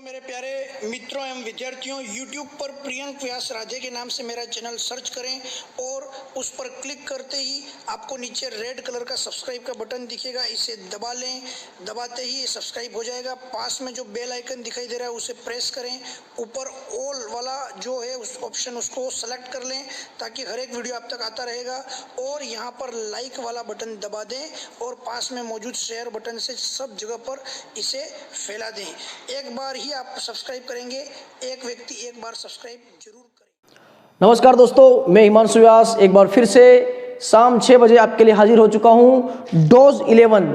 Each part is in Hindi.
मेरे प्यारे मित्रों एवं विद्यार्थियों, YouTube पर प्रियंक व्यास राधे के नाम से मेरा चैनल सर्च करें और उस पर क्लिक करते ही आपको नीचे रेड कलर का सब्सक्राइब का बटन दिखेगा, इसे दबा लें। दबाते ही सब्सक्राइब हो जाएगा। पास में जो बेल आइकन दिखाई दे रहा है उसे प्रेस करें। ऊपर ऑल वाला जो है उस ऑप्शन उसको सेलेक्ट कर लें ताकि हर एक वीडियो आप तक आता रहेगा। और यहाँ पर लाइक वाला बटन दबा दें और पास में मौजूद शेयर बटन से सब जगह पर इसे फैला दें। एक बार ही आप सब्सक्राइब करेंगे, एक व्यक्ति एक बार सब्सक्राइब जरूर करें। नमस्कार दोस्तों, मैं हिमांशु व्यास एक बार फिर से शाम 6 बजे आपके लिए हाजिर हो चुका हूं। डोज 11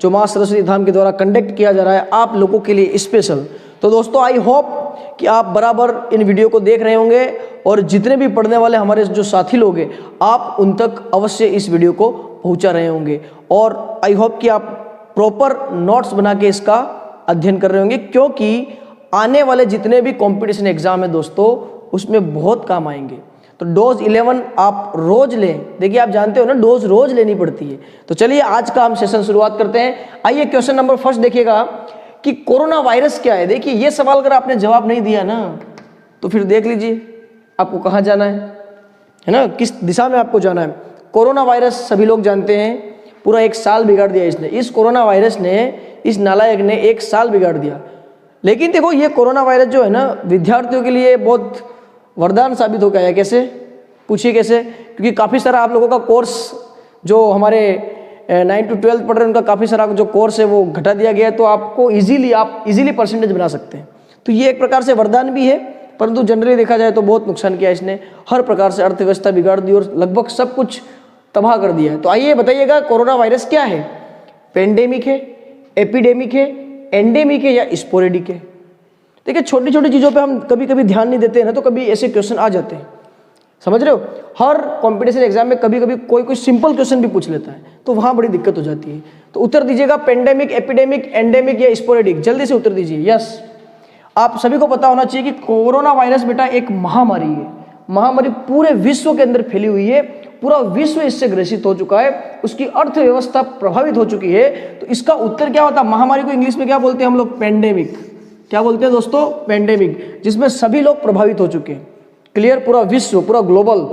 जो मां सरस्वती धाम के द्वारा कंडक्ट किया जा रहा है आप लोगों के लिए स्पेशल। तो दोस्तों, आई होप कि आप बराबर इन वीडियो को देख रहे होंगे और जितने भी पढ़ने वाले हमारे जो साथी लोग हैं आप उन तक अवश्य इस वीडियो को पहुंचा रहे होंगे। और आई होप कि आप प्रॉपर नोट्स बना के इसका अध्ययन कर रहे होंगे, क्योंकि आने वाले जितने भी कंपटीशन एग्जाम है दोस्तों उसमें बहुत काम आएंगे। तो डोज 11 आप रोज लें। देखिए, आप जानते हो ना, डोज रोज लेनी पड़ती है। तो चलिए आज का हम सेशन शुरुआत करते हैं। आइए क्वेश्चन नंबर फर्स्ट देखिएगा कि कोरोना वायरस क्या है। देखिए, ये सवाल अगर आपने जवाब नहीं दिया ना तो फिर देख लीजिए आपको कहाँ जाना है ना, किस दिशा में आपको जाना है। कोरोना वायरस सभी लोग जानते हैं, पूरा 1 साल बिगाड़ दिया इसने। इस कोरोना वायरस ने, इस नालायक ने 1 साल बिगाड़ दिया। लेकिन देखो, ये कोरोना वायरस जो है ना विद्यार्थियों के लिए बहुत वरदान साबित हो गया है। कैसे? पूछिए कैसे? क्योंकि काफ़ी सारा आप लोगों का कोर्स जो हमारे 9 to 12 पढ़ रहे हैं उनका काफ़ी सारा जो कोर्स है वो घटा दिया गया है। तो आपको आप इजीली परसेंटेज बना सकते हैं। तो ये एक प्रकार से वरदान भी है, परंतु जनरली देखा जाए तो बहुत नुकसान किया इसने। हर प्रकार से अर्थव्यवस्था बिगाड़ दी और लगभग सब कुछ तबाह कर दिया है। तो आइए बताइएगा, कोरोना वायरस क्या है? पेंडेमिक है, एपिडेमिक है, एंडेमिक है या स्पोरेडिक है? देखिए, छोटी छोटी चीज़ों पे हम कभी कभी ध्यान नहीं देते हैं ना, तो कभी ऐसे क्वेश्चन आ जाते हैं। समझ रहे हो? हर कंपटीशन एग्जाम में कभी कभी कोई सिंपल क्वेश्चन भी पूछ लेता है, तो वहाँ बड़ी दिक्कत हो जाती है। तो उत्तर दीजिएगा, पेंडेमिक, एपिडेमिक, एंडेमिक या स्पोरेडिक। जल्दी से उत्तर दीजिए। यस, आप सभी को पता होना चाहिए कि कोरोना वायरस बेटा एक महामारी है। महामारी पूरे विश्व के अंदर फैली हुई है, पूरा विश्व इससे ग्रसित हो चुका है, उसकी अर्थव्यवस्था प्रभावित हो चुकी है। तो इसका उत्तर क्या होता है? महामारी को इंग्लिश में क्या बोलते हैं हम लोग? पेंडेमिक। क्या बोलते हैं दोस्तों? पेंडेमिक, जिसमें सभी लोग प्रभावित हो चुके हैं। क्लियर? पूरा विश्व, पूरा ग्लोबल।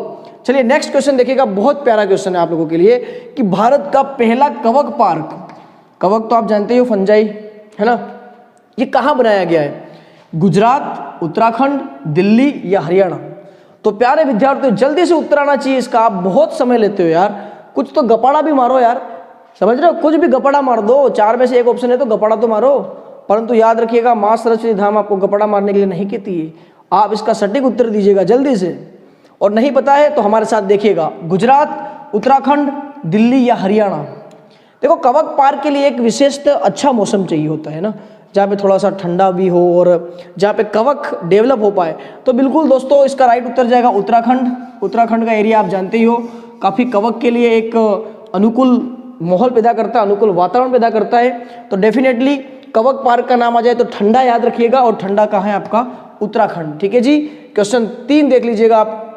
चलिए नेक्स्ट क्वेश्चन देखिएगा, बहुत प्यारा क्वेश्चन है आप लोगों के लिए कि भारत का पहला कवक पार्क, कवक तो आप जानते हो फंजाई है ना, ये कहाँ बनाया गया है? गुजरात, उत्तराखंड, दिल्ली या हरियाणा? तो प्यारे विद्यार्थियों, जल्दी से उत्तर आना चाहिए इसका। आप बहुत समय लेते हो यार, कुछ तो गपाड़ा भी मारो यार। समझ रहे हो? कुछ भी गपाड़ा मार दो, 4 में से एक ऑप्शन है तो गपाड़ा तो मारो। परंतु याद रखिएगा, मां सरस्वती धाम आपको गपाड़ा मारने के लिए नहीं कहती है। आप इसका सटीक उत्तर दीजिएगा जल्दी से। और नहीं पता है तो हमारे साथ देखिएगा, गुजरात, उत्तराखंड, दिल्ली या हरियाणा? देखो, कवक पार्क के लिए एक विशेष अच्छा मौसम चाहिए होता है ना, जहाँ पे थोड़ा सा ठंडा भी हो और जहाँ पे कवक डेवलप हो पाए। तो बिल्कुल दोस्तों, इसका राइट उत्तर जाएगा उत्तराखंड। उत्तराखंड का एरिया आप जानते ही हो, काफ़ी कवक के लिए एक अनुकूल माहौल पैदा करता है, अनुकूल वातावरण पैदा करता है। तो डेफिनेटली कवक पार्क का नाम आ जाए तो ठंडा याद रखिएगा, और ठंडा कहाँ है आपका? उत्तराखंड। ठीक है जी। क्वेश्चन 3 देख लीजिएगा आप।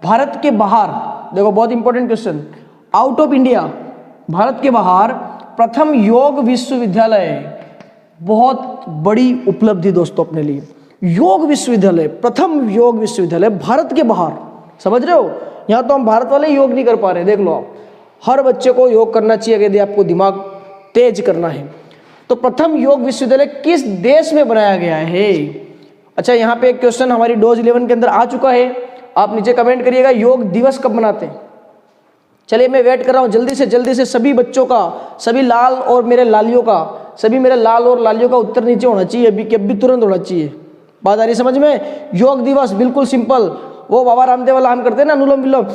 भारत के बाहर, देखो बहुत important question, out of India, Bharat के बाहर प्रथम योग विश्वविद्यालय। बहुत बड़ी उपलब्धि दोस्तों अपने लिए, योग विश्वविद्यालय, प्रथम योग विश्वविद्यालय भारत के बाहर। समझ रहे हो? यहाँ तो हम भारत वाले योग नहीं कर पा रहे। देख लो आप, हर बच्चे को योग करना चाहिए यदि आपको दिमाग तेज करना है। तो प्रथम योग विश्वविद्यालय किस देश में बनाया गया है? अच्छा, यहाँ पे एक क्वेश्चन हमारी डोज 11 के अंदर आ चुका है, आप नीचे कमेंट करिएगा, योग दिवस कब मनाते हैं? चलिए मैं वेट कर रहा हूँ, जल्दी से सभी बच्चों का, सभी लाल और मेरे लालियों का, सभी मेरे लाल और लालियों का उत्तर नीचे होना चाहिए, अभी तुरंत होना चाहिए। बात आ रही समझ में? योग दिवस बिल्कुल सिंपल, वो बाबा रामदेव वाला हम करते हैं ना, अनुलोम विलोम,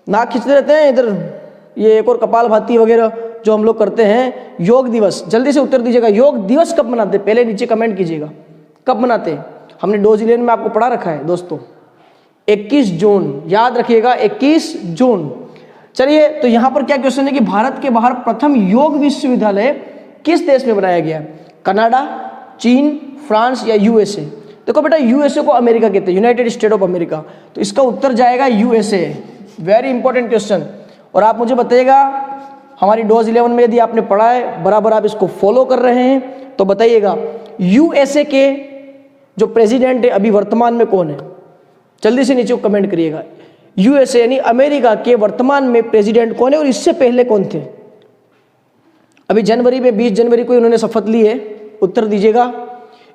नाक खींचते रहते हैं इधर, ये एक और कपाल भाती वगैरह जो हम लोग करते हैं। योग दिवस, जल्दी से उत्तर दीजिएगा, योग दिवस कब मनाते हैं? पहले नीचे कमेंट कीजिएगा, कब मनाते हैं? हमने डोज 11 में आपको पढ़ा रखा है दोस्तों, 21 जून, याद रखिएगा 21 जून। चलिए, तो यहाँ पर क्या क्वेश्चन है कि भारत के बाहर प्रथम योग विश्वविद्यालय किस देश में बनाया गया? कनाडा, चीन, फ्रांस या यूएसए? देखो बेटा, यूएसए को अमेरिका कहते हैं, यूनाइटेड स्टेट ऑफ अमेरिका। तो इसका उत्तर जाएगा यूएसए। Very important question. और आप मुझे बताइएगा, हमारी डोज 11 में यदि आपने पढ़ा है, बराबर आप इसको फॉलो कर रहे हैं, तो बताइएगा यूएसए के जो प्रेसिडेंट है अभी वर्तमान में कौन है? जल्दी से नीचे कमेंट करिएगा। यूएसए यानी अमेरिका के वर्तमान में प्रेसिडेंट कौन है और इससे पहले कौन थे? अभी जनवरी में 20 जनवरी को इन्होंने शपथ ली है। उत्तर दीजिएगा।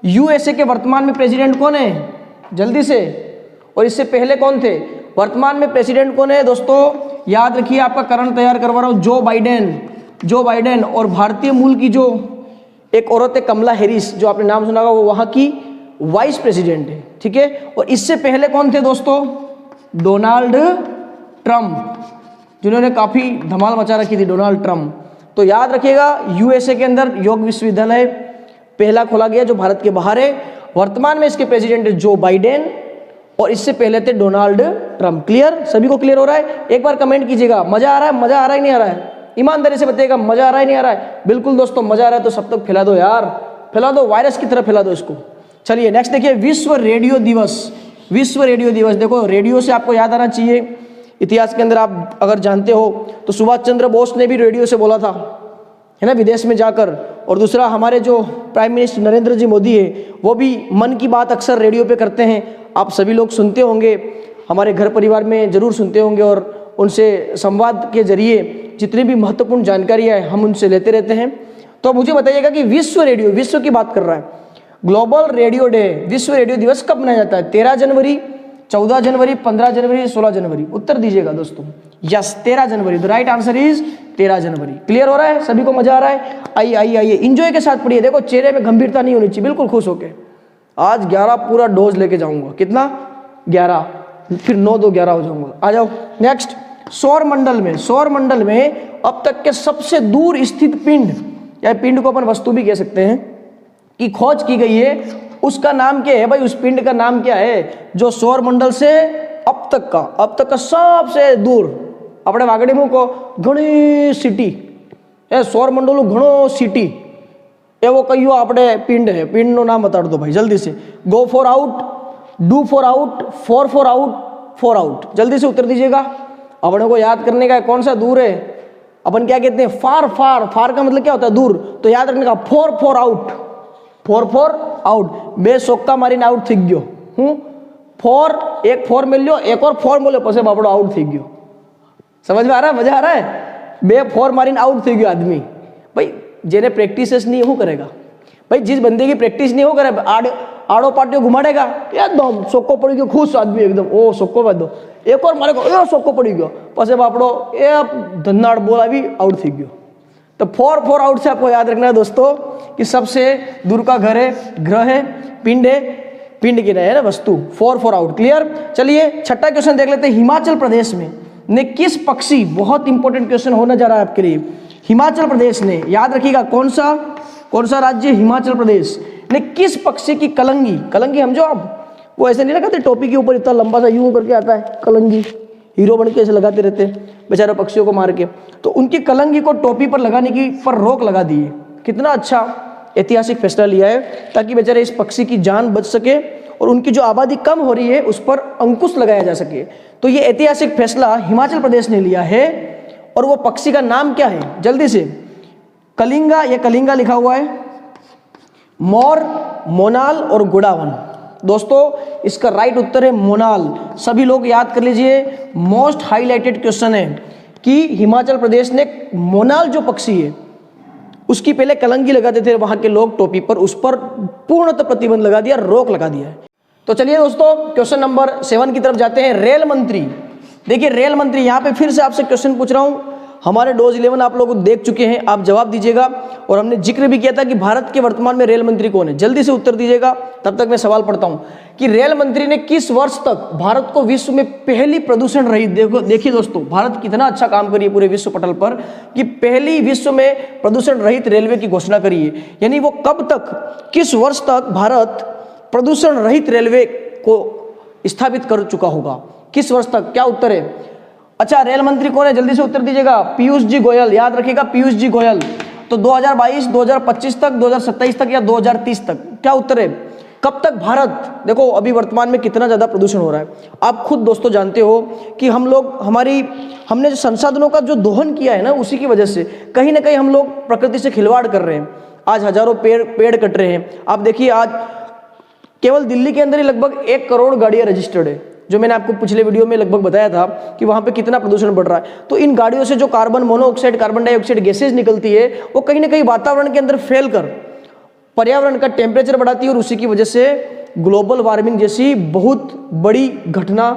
यूएसए के वर्तमान में प्रेसिडेंट कौन है? जल्दी से। और इससे पहले कौन थे? वर्तमान में प्रेसिडेंट कौन है दोस्तों? याद रखिए, आपका करण तैयार करवा रहा हूं, जो बाइडेन। और भारतीय मूल की जो एक औरत है कमला हैरिस, जो आपने नाम सुना होगा, वो वहां की वाइस प्रेसिडेंट है। ठीक है। और इससे पहले कौन थे दोस्तों? डोनाल्ड ट्रंप, जिन्होंने काफी धमाल मचा रखी थी, डोनाल्ड ट्रंप। तो याद रखिएगा, यूएसए के अंदर योग विश्वविद्यालय पहला खोला गया जो भारत के बाहर है। वर्तमान में इसके प्रेसिडेंट है जो बाइडेन और इससे पहले थे डोनाल्ड ट्रंप। क्लियर? सभी को क्लियर हो रहा है? एक बार कमेंट कीजिएगा, मजा आ रहा है? मजा आ रहा है नहीं आ रहा है? ईमानदारी से बताइएगा, मजा आ रहा है नहीं आ रहा है? बिल्कुल दोस्तों, मजा आ रहा है तो सब तक फैला दो यार, फैला दो, वायरस की तरह फैला दो इसको। चलिए नेक्स्ट देखिए, विश्व रेडियो दिवस। विश्व रेडियो दिवस, देखो रेडियो से आपको याद आना चाहिए, इतिहास के अंदर आप अगर जानते हो तो सुभाष चंद्र बोस ने भी रेडियो से बोला था, है ना, विदेश में जाकर। और दूसरा, हमारे जो प्राइम मिनिस्टर नरेंद्र जी मोदी है, वो भी मन की बात अक्सर रेडियो पे करते हैं। आप सभी लोग सुनते होंगे, हमारे घर परिवार में जरूर सुनते होंगे, और उनसे संवाद के जरिए जितनी भी महत्वपूर्ण जानकारियाँ हैं हम उनसे लेते रहते हैं। तो मुझे बताइएगा कि विश्व रेडियो, विश्व की बात कर रहा है, ग्लोबल रेडियो डे, विश्व रेडियो दिवस कब मनाया जाता है? 13 जनवरी, 14 जनवरी, 15 जनवरी, 16 जनवरी? उत्तर दीजिएगा दोस्तों। Yes, 13 January. The right answer is 13 January. Clear हो रहा है? सभी को मजा आ रहा है? आइए आइए आइए, इंजॉय के साथ पढ़िए। देखो चेहरे में गंभीरता नहीं होनी चाहिए, बिल्कुल खुश होके। आज 11 पूरा डोज लेके जाऊंगा। कितना? 11, फिर 9 2 11 हो जाऊंगा। आ जाओ नेक्स्ट। सौर मंडल में अब तक के सबसे दूर स्थित पिंड, या पिंड को अपन वस्तु भी कह सकते हैं, की खोज की गई है। उसका नाम क्या है भाई? उस पिंड का नाम क्या है जो सौर मंडल से अब तक का सबसे दूर? अपने वागड़ी मुँह को घणी सिटी ए सौर मंडल घणो सिटी एवो कहियो આપણે પિંડ है। पिंड નું नाम बता दो भाई जल्दी से। Go for out, do for out, for out, for out. जल्दी से उत्तर दीजिएगा। अपने को याद करने का कौन सा दूर है? अपन क्या कहते हैं? फार का मतलब क्या होता है? दूर। तो याद रखने का फॉर आउट। बे सोक्का मारीने आउट थी गयो हूँ। एक फोर मिल लो, एक और फोर बोले पसे बापड़ो आउट थी गयो। समझ में आ रहा है? मजा आ रहा है? बे फोर मारीने आउट थी गयो आदमी। भाई जेने प्रैक्टिस नहीं हो करेगा, भाई जिस बंदे की प्रैक्टिस नहीं हो करे, आड़ो पाटियो घुमाड़ेगा, एकदम सोक्को पड़ी गयो, खुश आदमी एकदम, ओ सोक्को बांध दो, एक और मारे को सोक्को पड़ी गयो, पसे बापड़ो ए धन्नाड़ बोला भी आउट थी गयो। तो फॉर आउट से आपको याद रखना है दोस्तों कि सबसे दूर का घर है, ग्रह है, पिंड है, पिंड की है ना वस्तु। For out. क्लियर? चलिए छठा क्वेश्चन देख लेते हैं। हिमाचल प्रदेश में ने किस पक्षी, बहुत इंपॉर्टेंट क्वेश्चन होने जा रहा है आपके लिए, हिमाचल प्रदेश ने, याद रखिएगा कौन सा राज्य? हिमाचल प्रदेश ने किस पक्षी की कलंगी समझो आप, वो ऐसे नहीं लगाते टोपी के ऊपर इतना लंबा सा यूं करके आता है, कलंगी, हीरो बन के ऐसे लगाते रहते हैं बेचारे पक्षियों को मार के। तो उनकी कलंगी को टोपी पर लगाने की पर रोक लगा दी है। कितना अच्छा ऐतिहासिक फैसला लिया है, ताकि बेचारे इस पक्षी की जान बच सके और उनकी जो आबादी कम हो रही है उस पर अंकुश लगाया जा सके। तो ये ऐतिहासिक फैसला हिमाचल प्रदेश ने लिया है। और वो पक्षी का नाम क्या है? जल्दी से। कलिंगा, ये कलिंगा लिखा हुआ है, मोर, मोनाल और गुड़ावन। दोस्तों इसका राइट उत्तर है मोनाल। सभी लोग याद कर लीजिए, मोस्ट हाईलाइटेड क्वेश्चन है कि हिमाचल प्रदेश ने मोनाल जो पक्षी है उसकी पहले कलंगी लगाते थे वहां के लोग टोपी पर, उस पर पूर्णतः प्रतिबंध लगा दिया, रोक लगा दिया है। तो चलिए दोस्तों क्वेश्चन नंबर 7 की तरफ जाते हैं। रेल मंत्री, देखिए रेल मंत्री, यहाँ पे फिर से आपसे क्वेश्चन पूछ रहा हूँ। हमारे डोज 11 आप लोग देख चुके हैं, आप जवाब दीजिएगा। और हमने जिक्र भी किया था कि भारत के वर्तमान में रेल मंत्री कौन है, जल्दी से उत्तर दीजिएगा। तब तक मैं सवाल पढ़ता हूँ कि रेल मंत्री ने किस वर्ष तक भारत को विश्व में पहली प्रदूषण रहित, देखिए दोस्तों भारत कितना अच्छा काम करिए पूरे विश्व पटल पर कि पहली विश्व में प्रदूषण रहित रेलवे की घोषणा करी है। यानी वो कब तक, किस वर्ष तक भारत प्रदूषण रहित रेलवे को स्थापित कर चुका होगा, किस वर्ष तक? क्या उत्तर है? अच्छा रेल मंत्री कौन है? जल्दी से उत्तर दीजिएगा। पीयूष जी गोयल, याद रखिएगा पीयूष जी गोयल। तो 2022, 2025 तक, 2027 तक या 2030 तक? क्या उत्तर है? कब तक भारत, देखो अभी वर्तमान में कितना ज्यादा प्रदूषण हो रहा है, आप खुद दोस्तों जानते हो कि हम लोग हमने जो संसाधनों का जो दोहन किया है ना, उसी की वजह से कहीं ना कहीं हम लोग प्रकृति से खिलवाड़ कर रहे हैं। आज हजारों पेड़ कट रहे हैं। आप देखिए आज केवल दिल्ली के अंदर ही लगभग 1 करोड़ गाड़ियां रजिस्टर्ड है, जो मैंने आपको पिछले वीडियो में लगभग बताया था कि वहां पे कितना प्रदूषण बढ़ रहा है। तो इन गाड़ियों से जो carbon monoxide, carbon dioxide gases निकलती है, वो कहीं ना कहीं वातावरण के अंदर फैल कर पर्यावरण का टेम्परेचर बढ़ाती है और उसी की वजह से ग्लोबल वार्मिंग जैसी बहुत बड़ी घटना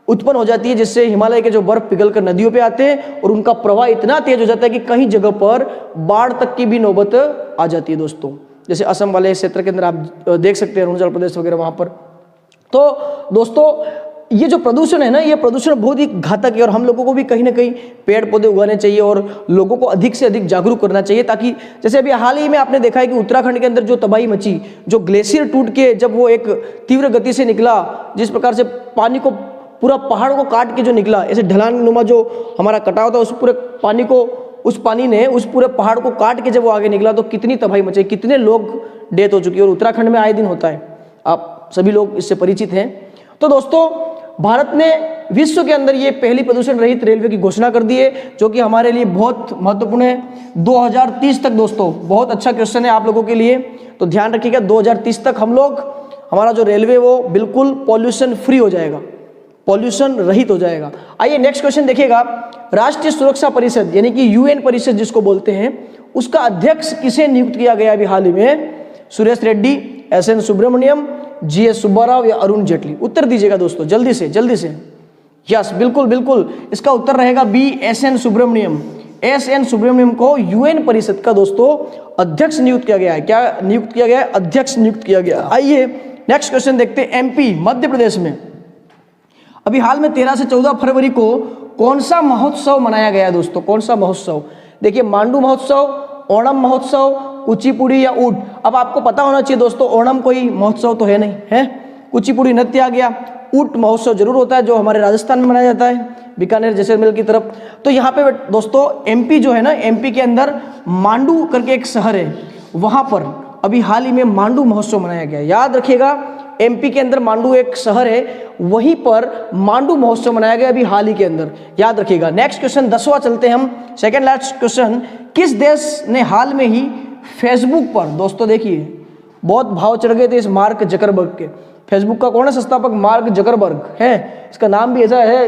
उत्पन्न हो जाती है, जिससे हिमालय के जो बर्फ पिघलकर नदियों पे आते हैं और उनका प्रवाह इतना तेज हो जाता है कि कहीं जगह पर बाढ़ तक की भी नौबत आ जाती है दोस्तों। जैसे असम वाले क्षेत्र के अंदर आप देख सकते हैं, अरुणाचल प्रदेश वगैरह वहां पर। तो दोस्तों ये जो प्रदूषण है ना, ये प्रदूषण बहुत ही घातक है और हम लोगों को भी कहीं ना कहीं पेड़ पौधे उगाने चाहिए और लोगों को अधिक से अधिक जागरूक करना चाहिए, ताकि जैसे अभी हाल ही में आपने देखा है कि उत्तराखंड के अंदर जो तबाही मची, जो ग्लेशियर टूट के जब वो एक तीव्र गति से निकला, जिस प्रकार से पानी को पूरा पहाड़ को काट के जो निकला, ऐसे ढलान नुमा जो हमारा कटाव था, उस पूरे पानी को, उस पानी ने उस पूरे पहाड़ को काट के जब वो आगे निकला तो कितनी तबाही मची, कितने लोग डेथ हो चुकी है। और उत्तराखंड में आए दिन होता है, आप सभी लोग इससे परिचित हैं। तो दोस्तों भारत ने विश्व के अंदर ये पहली प्रदूषण रहित रेलवे की घोषणा कर दी है, जो कि हमारे लिए बहुत महत्वपूर्ण है। 2030 तक दोस्तों, बहुत अच्छा क्वेश्चन है आप लोगों के लिए, तो ध्यान रखिएगा 2030 तक हम लोग, हमारा जो रेलवे वो बिल्कुल पॉल्यूशन फ्री हो जाएगा, पॉल्यूशन रहित हो जाएगा। आइए नेक्स्ट क्वेश्चन देखिएगा। राष्ट्रीय सुरक्षा परिषद यानी कि यूएन परिषद जिसको बोलते हैं, उसका अध्यक्ष किसे नियुक्त किया गया अभी हाल ही में? सुरेश रेड्डी, एसएन सुब्रमण्यम, जीएस सुब्बाराव या अरुण जेटली? उत्तर दीजिएगा दोस्तों जल्दी से जल्दी से। यस, बिल्कुल बिल्कुल, इसका उत्तर रहेगा B, S N Subrahmanyam. S N Subrahmanyam को यूएन परिषद का दोस्तों अध्यक्ष नियुक्त किया गया है। क्या नियुक्त किया गया है? अध्यक्ष नियुक्त किया गया। आइए नेक्स्ट क्वेश्चन देखते हैं। एमपी मध्य प्रदेश में अभी हाल में 13 से 14 फरवरी को कौन सा महोत्सव मनाया गया दोस्तों? कौन सा महोत्सव? देखिए, मांडू महोत्सव, ओणम महोत्सव, कुचिपुड़ी या ऊट। अब आपको पता होना चाहिए दोस्तों, ओणम कोई महोत्सव तो है नहीं है, कुचिपुड़ी नृत्य आ गया, ऊट महोत्सव जरूर होता है जो हमारे राजस्थान में मनाया जाता है, बीकानेर जैसलमेर की तरफ। तो यहाँ पे दोस्तों एमपी जो है ना, एमपी के अंदर मांडू करके एक शहर है, वहां पर अभी हाल ही में मांडू महोत्सव मनाया गया। याद रखिएगा, एमपी के अंदर मांडू एक शहर है, वहीं पर मांडू महोत्सव मनाया गया अभी हाल ही के अंदर, याद रखिएगा। नेक्स्ट क्वेश्चन 10वां चलते हैं हम, सेकंड लास्ट क्वेश्चन। किस देश ने हाल में ही फेसबुक पर, दोस्तों देखिए बहुत भाव चढ़ गए थे इस मार्क जकरबर्ग के। फेसबुक का कौन है संस्थापक? मार्क जकरबर्ग है, इसका नाम भी ऐसा है,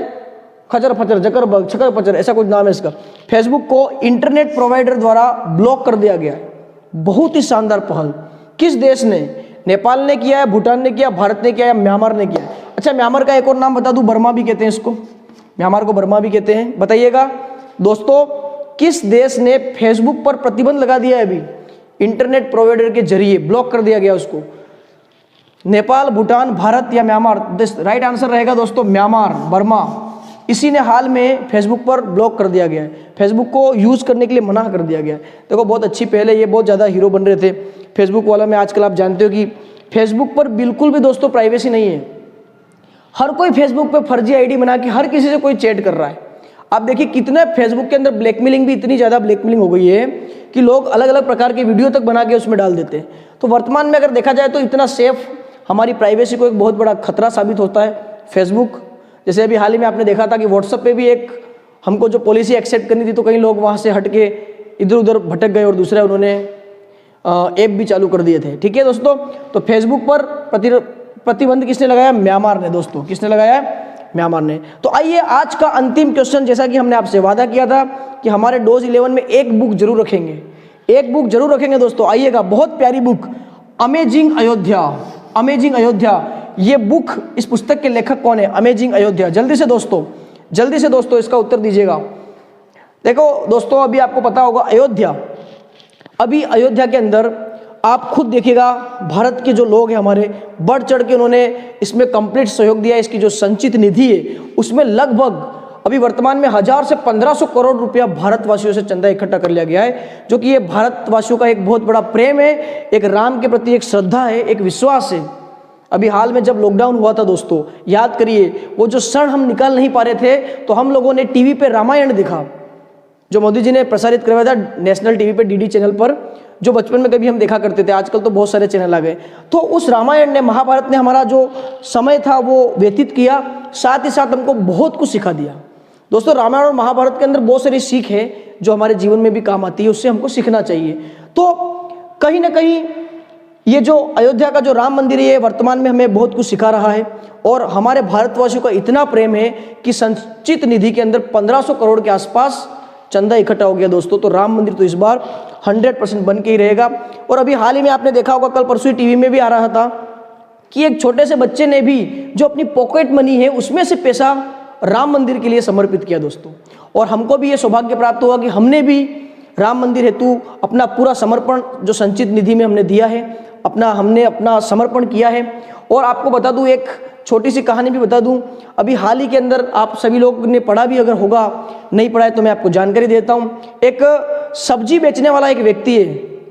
खचर फचर जकरबर्ग, छकर फचर, ऐसा कुछ नाम है इसका। फेसबुक को इंटरनेट प्रोवाइडर द्वारा ब्लॉक कर दिया गया। बहुत ही शानदार पहल किस देश ने? नेपाल ने किया है, भूटान ने किया, भारत ने किया या म्यांमार ने किया? अच्छा, म्यांमार का एक और नाम बता दूं, बर्मा भी कहते हैं इसको, म्यांमार को बर्मा भी कहते हैं। बताइएगा दोस्तों, किस देश ने फेसबुक पर प्रतिबंध लगा दिया है अभी? इंटरनेट प्रोवाइडर के जरिए ब्लॉक कर दिया गया उसको। नेपाल, भूटान, भारत या म्यांमार? राइट आंसर रहेगा दोस्तों म्यांमार, बर्मा। इसी ने हाल में फेसबुक पर ब्लॉक कर दिया गया है, फेसबुक को यूज करने के लिए मना कर दिया गया है। देखो बहुत अच्छी पहल है, ये बहुत ज़्यादा हीरो बन रहे थे फेसबुक वाला में। आजकल आप जानते हो कि फेसबुक पर बिल्कुल भी दोस्तों प्राइवेसी नहीं है, हर कोई फेसबुक पे फर्जी आईडी बना के हर किसी से कोई चैट कर रहा है। आप देखिए कितने फेसबुक के अंदर ब्लैकमेलिंग भी, इतनी ज़्यादा ब्लैकमेलिंग हो गई है कि लोग अलग अलग प्रकार के वीडियो तक बना के उसमें डाल देते हैं। तो वर्तमान में अगर देखा जाए तो इतना सेफ, हमारी प्राइवेसी को एक बहुत बड़ा खतरा साबित होता है फेसबुक। जैसे अभी हाल ही में आपने देखा था कि व्हाट्सएप पे भी एक हमको जो पॉलिसी एक्सेप्ट करनी थी, तो कई लोग वहाँ से हट के इधर उधर भटक गए और दूसरा उन्होंने ऐप भी चालू कर दिए थे। ठीक है दोस्तों, तो फेसबुक पर प्रतिबंध किसने लगाया? म्यांमार ने दोस्तों। किसने लगाया? म्यांमार ने। तो आइए आज का अंतिम क्वेश्चन, जैसा कि हमने आपसे वादा किया था कि हमारे डोज 11 में एक बुक जरूर रखेंगे, एक बुक जरूर रखेंगे दोस्तों। आइएगा, बहुत प्यारी book, amazing Ayodhya. Amazing Ayodhya, ये बुक, इस पुस्तक के लेखक कौन है? अमेजिंग अयोध्या। जल्दी से दोस्तों, जल्दी से दोस्तों इसका उत्तर दीजिएगा। देखो दोस्तों, अभी आपको पता होगा अयोध्या, अभी अयोध्या के अंदर आप खुद देखिएगा, भारत के जो लोग हैं हमारे, बढ़ चढ़ के उन्होंने इसमें कंप्लीट सहयोग दिया। इसकी जो संचित निधि है उसमें लगभग अभी वर्तमान में 1000 से 1500 करोड़ रुपया भारतवासियों से चंदा इकट्ठा कर लिया गया है, जो कि ये भारतवासियों का एक बहुत बड़ा प्रेम है, एक राम के प्रति एक श्रद्धा है, एक विश्वास है। अभी हाल में जब लॉकडाउन हुआ था दोस्तों, याद करिए वो जो क्षण हम निकाल नहीं पा रहे थे, तो हम लोगों ने टीवी पे रामायण देखा, जो मोदी जी ने प्रसारित करवाया था नेशनल टीवी पे, डीडी चैनल पर, जो बचपन में कभी हम देखा करते थे। आजकल तो बहुत सारे चैनल आ गए। तो उस रामायण ने, महाभारत ने हमारा जो समय था वो व्यतीत किया, साथ ही साथ हमको बहुत कुछ सिखा दिया दोस्तों। रामायण और महाभारत के अंदर बहुत सारी सीख है जो हमारे जीवन में भी काम आती है, उससे हमको सीखना चाहिए। तो कहीं ना कहीं ये जो अयोध्या का जो राम मंदिर है ये वर्तमान में हमें बहुत कुछ सिखा रहा है और हमारे भारतवासियों का इतना प्रेम है कि संचित निधि के अंदर 1500 करोड़ के आसपास चंदा इकट्ठा हो गया दोस्तों। तो राम मंदिर तो इस बार 100% बन के ही रहेगा। और अभी हाल ही में आपने देखा होगा, कल परसों टीवी में भी आ रहा था कि एक छोटे से बच्चे ने भी जो अपनी पॉकेट मनी है उसमें से पैसा राम मंदिर के लिए समर्पित किया दोस्तों। और हमको भी ये सौभाग्य प्राप्त हुआ कि हमने भी राम मंदिर हेतु अपना पूरा समर्पण जो संचित निधि में हमने दिया है, हमने अपना समर्पण किया है। और आपको बता दूं, एक छोटी सी कहानी भी बता दूं, अभी हाल ही के अंदर आप सभी लोग ने पढ़ा भी अगर होगा, नहीं पढ़ा है तो मैं आपको जानकारी देता हूं। एक सब्जी बेचने वाला एक व्यक्ति है,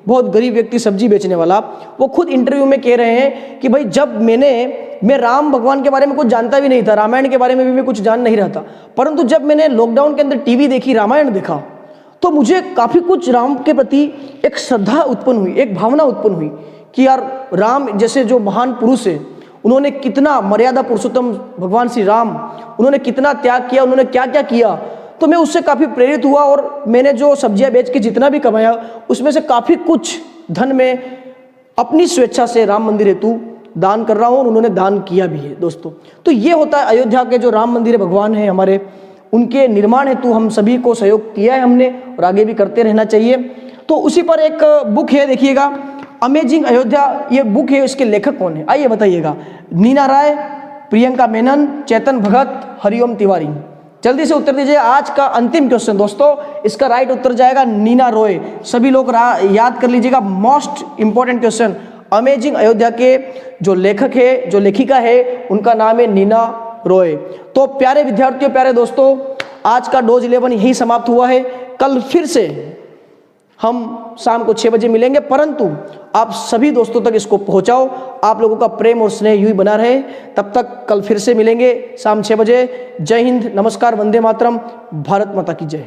बहुत गरीब व्यक्ति सब्जी बेचने वाला, वो खुद इंटरव्यू में कह रहे हैं कि भाई जब मैं राम भगवान के बारे में कुछ जानता भी नहीं था, रामायण के बारे में भी मैं कुछ जान नहीं रहा था, परंतु जब मैंने लॉकडाउन के अंदर टीवी देखी, रामायण देखा, तो मुझे काफ़ी कुछ राम के प्रति एक श्रद्धा उत्पन्न हुई, एक भावना उत्पन्न हुई कि यार राम जैसे जो महान पुरुष है, उन्होंने कितना, मर्यादा पुरुषोत्तम भगवान श्री राम, उन्होंने कितना त्याग किया, उन्होंने क्या क्या किया। तो मैं उससे काफ़ी प्रेरित हुआ और मैंने जो सब्जियां बेच के जितना भी कमाया उसमें से काफ़ी कुछ धन में अपनी स्वेच्छा से राम मंदिर हेतु दान कर रहा हूँ और उन्होंने दान किया भी है दोस्तों। तो ये होता है अयोध्या के जो राम मंदिर भगवान है हमारे, उनके निर्माण हेतु हम सभी को सहयोग किया है हमने और आगे भी करते रहना चाहिए। तो उसी पर एक बुक है, देखिएगा, अमेजिंग अयोध्या, ये बुक है, इसके लेखक कौन है आइए बताइएगा। नीना राय, प्रियंका मेनन, चेतन भगत, हरिओम तिवारी। जल्दी से उत्तर दीजिए। आज का अंतिम क्वेश्चन दोस्तों, इसका राइट उत्तर जाएगा नीना रॉय। सभी लोग याद कर लीजिएगा, most important question. Amazing Ayodhya के जो लेखक है, जो लेखिका है, उनका नाम है नीना रॉय। तो प्यारे विद्यार्थियों, प्यारे दोस्तों, आज का डोज 11 यही समाप्त हुआ है। कल फिर से हम शाम को 6 बजे मिलेंगे, परंतु आप सभी दोस्तों तक इसको पहुंचाओ। आप लोगों का प्रेम और स्नेह यूं ही बना रहे। तब तक कल फिर से मिलेंगे शाम 6 बजे। जय हिंद, नमस्कार, वंदे मातरम, भारत माता की जय।